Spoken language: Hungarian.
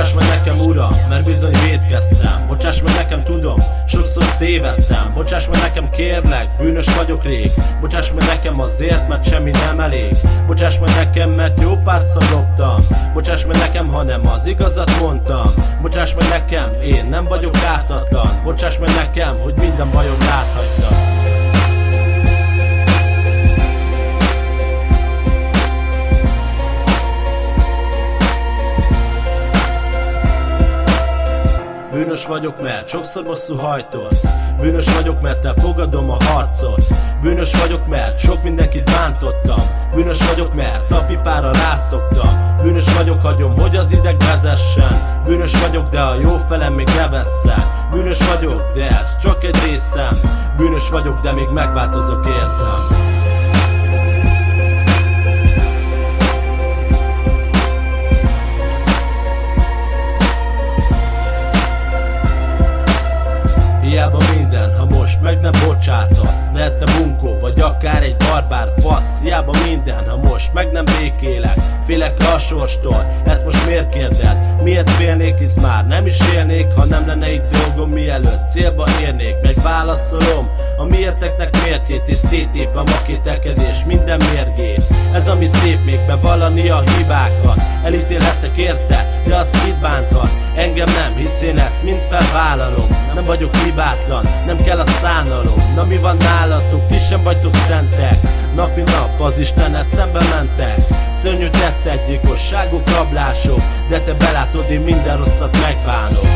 Bocsáss meg nekem, uram, mert bizony vétkeztem. Bocsáss meg nekem, tudom, sokszor tévedtem. Bocsáss meg nekem, kérlek, bűnös vagyok rég. Bocsáss meg nekem azért, mert semmi nem elég. Bocsáss meg nekem, mert jó párszor loptam. Bocsáss meg nekem, ha nem az igazat mondtam. Bocsáss meg nekem, én nem vagyok ártatlan. Bocsáss meg nekem, hogy minden bajom láthagytam. Bűnös vagyok, mert sokszor bosszú hajtott. Bűnös vagyok, mert elfogadom a harcot. Bűnös vagyok, mert sok mindenkit bántottam. Bűnös vagyok, mert a pipára rászoktam. Bűnös vagyok, hagyom, hogy az ideg vezessen. Bűnös vagyok, de a jó felem még ne vesszen. Bűnös vagyok, de ez csak egy részem. Bűnös vagyok, de még megváltozok, érzem. Hiába minden, ha most meg nem bocsátasz. Lehetne bunkó, vagy akár egy barbár fasz. Hiába minden, ha most meg nem békélek. Félek a sorstól, ezt most miért kérded? Miért félnék, hisz már nem is élnék, ha nem lenne itt dolgom, mielőtt célba érnék. Megválaszolom a miérteknek mértjét, és szétép a makételkedés minden mérgét. Ez ami szép, még bevallani a hibákat. Elítélhetnek érte, de azt mit bánthat? Engem nem, hisz én ezt mind felvállalom. Nem vagyok hibátlan, nem kell a szánalom. Na mi van nálatok, ti sem vagytok szentek. Nap mint nap az Istennel szembe mentek. Szörnyű tettek, gyilkosságok, rablások. De te belátod, én minden rosszat megbánok.